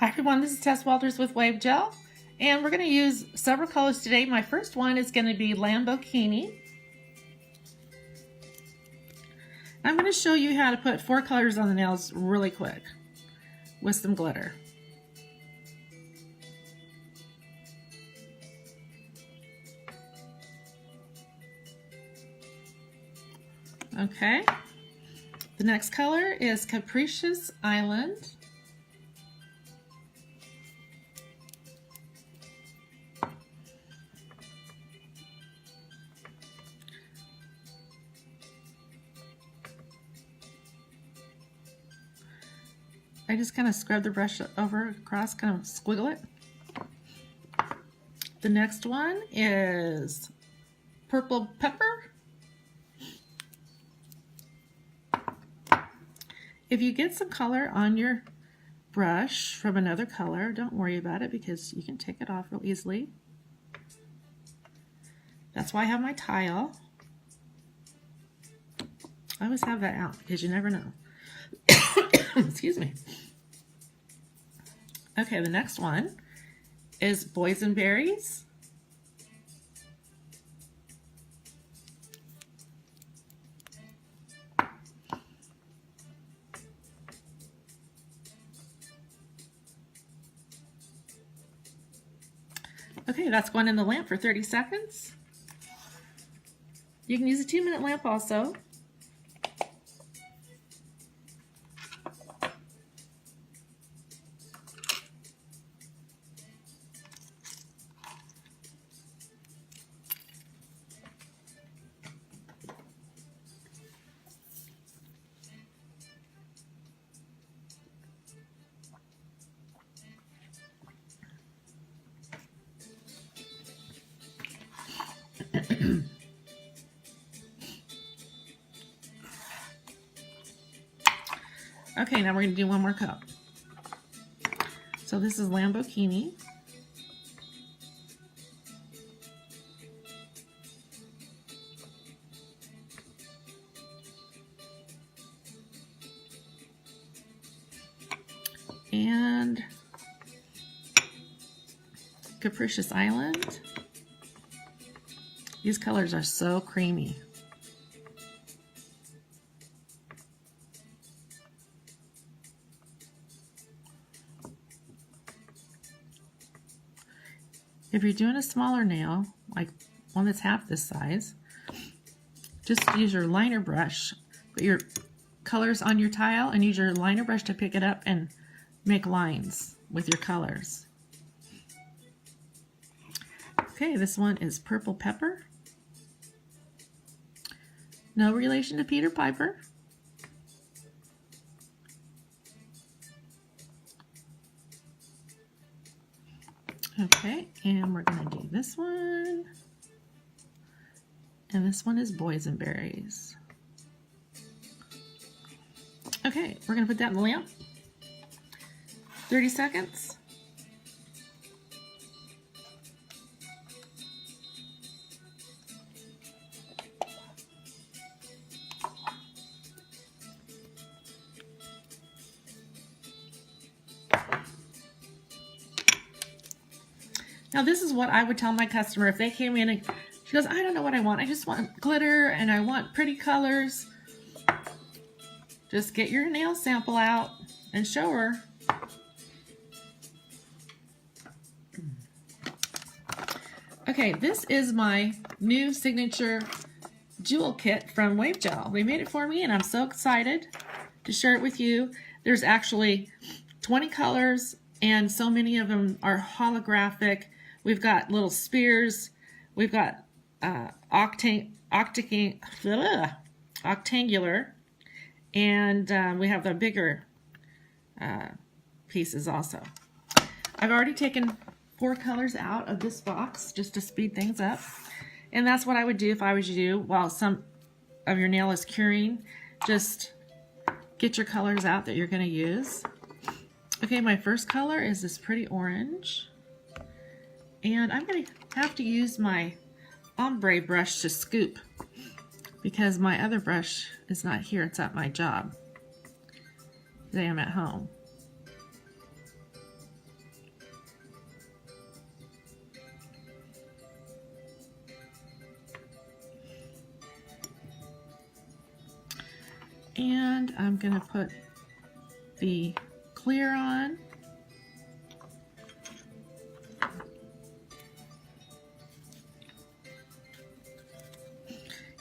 Hi everyone, this is Tess Walters with Wave Gel, and we're going to use several colors today. My first one is going to be Lamborghini. I'm going to show you how to put 4 colors on the nails really quick with some glitter. Okay, the next color is Capricious Island. I just kind of scrub the brush over across, kind of squiggle it. The next one is Purple Pepper. If you get some color on your brush from another color, don't worry about it because you can take it off real easily. That's why I have my tile. I always have that out because you never know. Excuse me. Okay, the next one is Boysenberries. Okay, that's going in the lamp for 30 seconds. You can use a 2-minute lamp also. Okay, now we're going to do one more cup. So this is Lamborghini. And Capricious Island. These colors are so creamy. If you're doing a smaller nail, like one that's half this size, just use your liner brush, put your colors on your tile, and use your liner brush to pick it up and make lines with your colors. Okay, this one is Purple Pepper. No relation to Peter Piper. Okay, and we're going to do this one. And this one is Boysenberries. Okay, we're going to put that in the lamp. 30 seconds. Now this is what I would tell my customer if they came in and she goes, I don't know what I want. I just want glitter and I want pretty colors. Just get your nail sample out and show her. Okay, this is my new signature jewel kit from Wave Gel. They made it for me and I'm so excited to share it with you. There's actually 20 colors and so many of them are holographic. We've got little spears. We've got octangular, and we have the bigger pieces also. I've already taken 4 colors out of this box just to speed things up, and that's what I would do if I was you while some of your nail is curing. Just get your colors out that you're going to use. Okay, my first color is this pretty orange. And I'm going to have to use my ombre brush to scoop because my other brush is not here. It's at my job. Today I'm at home. And I'm going to put the clear on.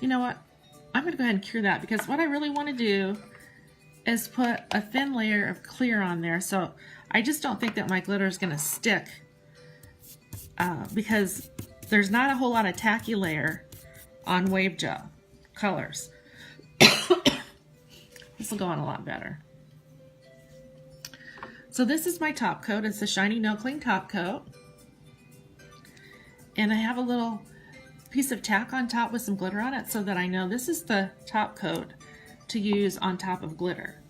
You know what? I'm going to go ahead and cure that because what I really want to do is put a thin layer of clear on there. So I just don't think that my glitter is going to stick because there's not a whole lot of tacky layer on wave gel colors. This will go on a lot better. So this is my top coat. It's a shiny no cling top coat. And I have a little piece of tack on top with some glitter on it so that I know this is the top coat to use on top of glitter.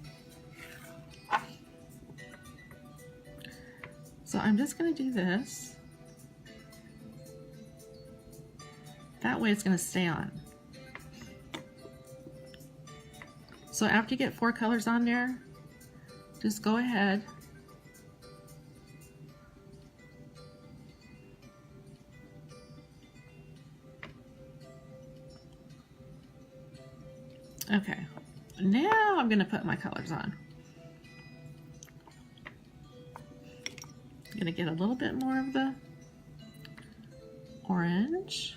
So I'm just going to do this. That way it's going to stay on. So after you get 4 colors on there, just go ahead Okay, now I'm going to put my colors on. I'm going to get a little bit more of the orange.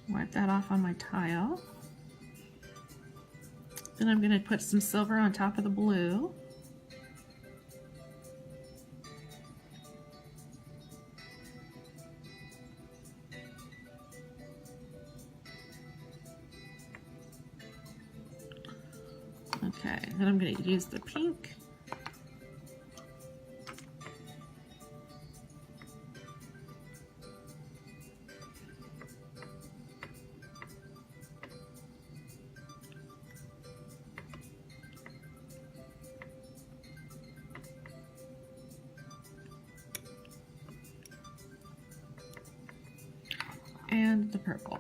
Wipe that off on my tile. Then I'm going to put some silver on top of the blue. Okay, then I'm going to use the pink. And the purple.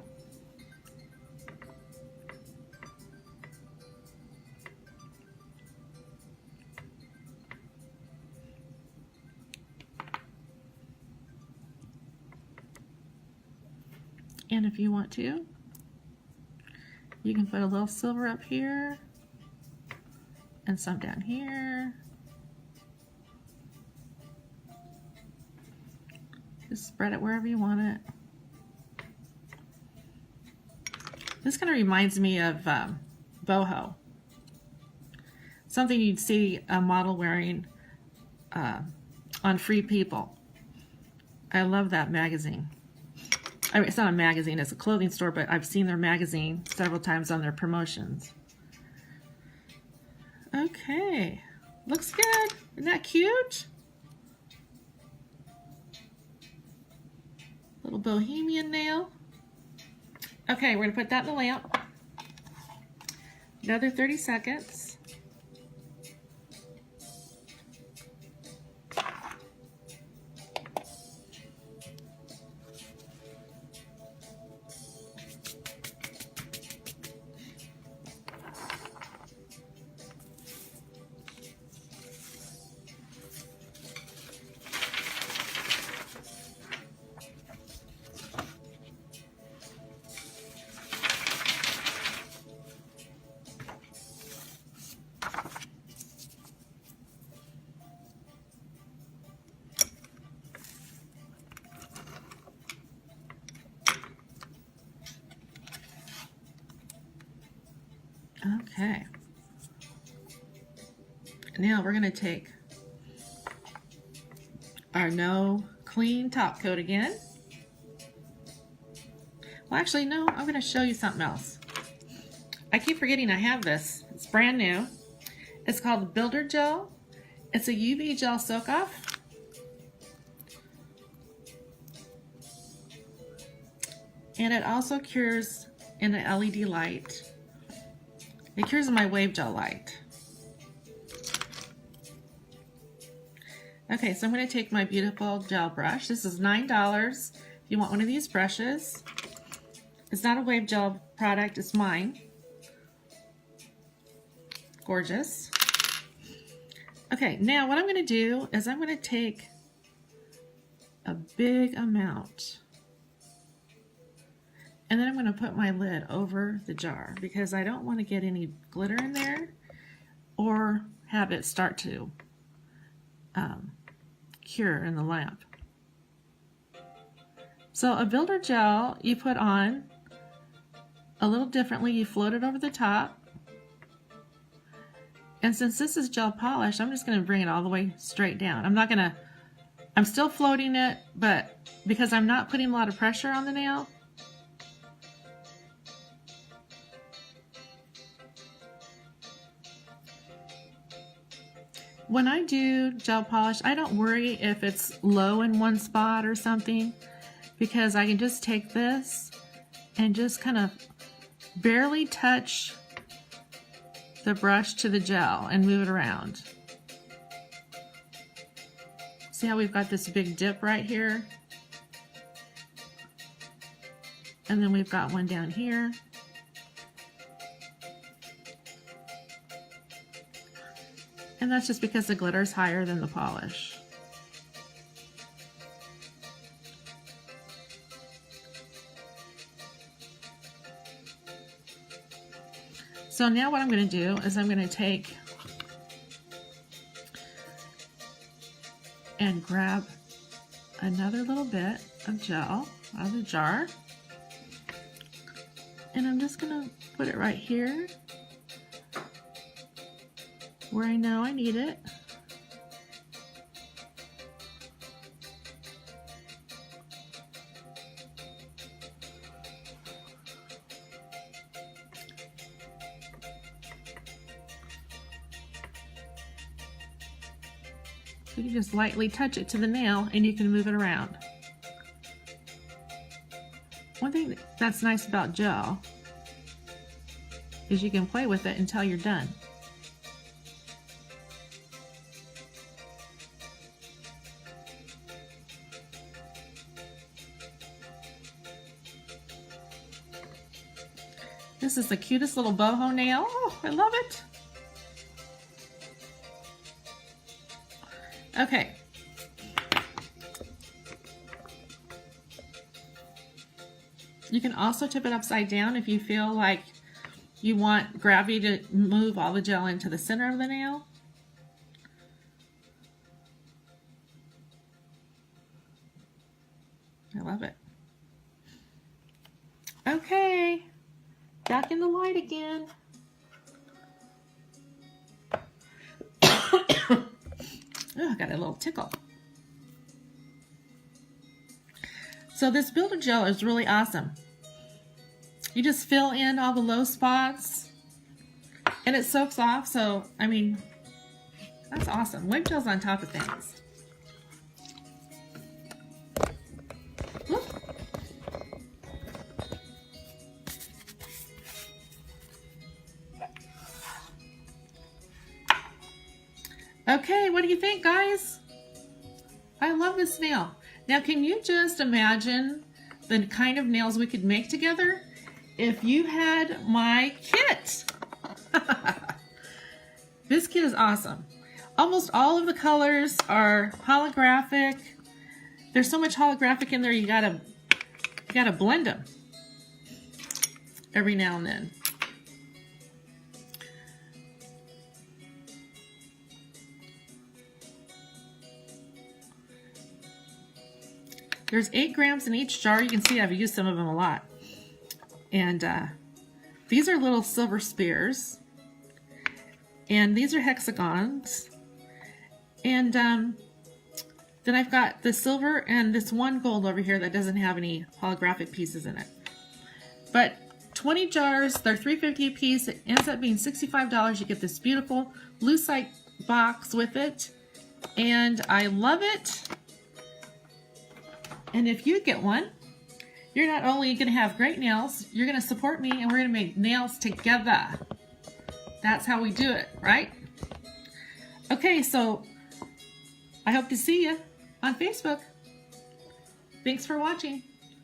And if you want to, you can put a little silver up here and some down here. Just spread it wherever you want it. This kind of reminds me of boho. Something you'd see a model wearing on Free People. I love that magazine. I mean, it's not a magazine, it's a clothing store, but I've seen their magazine several times on their promotions. Okay, looks good. Isn't that cute? Little bohemian nail. Okay, we're gonna put that in the lamp. Another 30 seconds. Okay. Now we're going to take our no clean top coat again. Well, actually, no, I'm going to show you something else. I keep forgetting I have this. It's brand new. It's called the Builder Gel. It's a UV gel soak off. And it also cures in an LED light. It cures in my wave gel light. Okay, so I'm going to take my beautiful gel brush. This is $9 if you want one of these brushes. It's not a wave gel product, it's mine. Gorgeous. Okay, now what I'm going to do is I'm going to take a big amount. And then I'm going to put my lid over the jar because I don't want to get any glitter in there or have it start to cure in the lamp. So a builder gel you put on a little differently. You float it over the top. And since this is gel polish, I'm just going to bring it all the way straight down. I'm still floating it, but because I'm not putting a lot of pressure on the nail, when I do gel polish, I don't worry if it's low in one spot or something, because I can just take this and just kind of barely touch the brush to the gel and move it around. See how we've got this big dip right here? And then we've got one down here. And that's just because the glitter is higher than the polish. So now what I'm going to do is I'm going to take and grab another little bit of gel out of the jar. And I'm just going to put it right here where I know I need it. You can just lightly touch it to the nail and you can move it around. One thing that's nice about gel is you can play with it until you're done. This is the cutest little boho nail. Oh, I love it. Okay. You can also tip it upside down if you feel like you want gravity to move all the gel into the center of the nail. I love it. Okay, back in the light again. Oh, I got a little tickle. So this builder gel is really awesome. You just fill in all the low spots and it soaks off. So, I mean, that's awesome. Wave gel's on top of things. Whoop. Okay, what do you think, guys? I love this nail. Now, can you just imagine the kind of nails we could make together if you had my kit? This kit is awesome. Almost all of the colors are holographic. There's so much holographic in there, you gotta blend them every now and then. There's 8 grams in each jar. You can see I've used some of them a lot. And these are little silver spears. And these are hexagons. And then I've got the silver and this one gold over here that doesn't have any holographic pieces in it. But 20 jars, they're $3.50 a piece. It ends up being $65. You get this beautiful lucite box with it. And I love it. And if you get one, you're not only going to have great nails, you're going to support me and we're going to make nails together. That's how we do it, right? Okay, so I hope to see you on Facebook. Thanks for watching.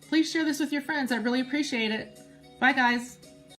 Please share this with your friends. I really appreciate it. Bye, guys.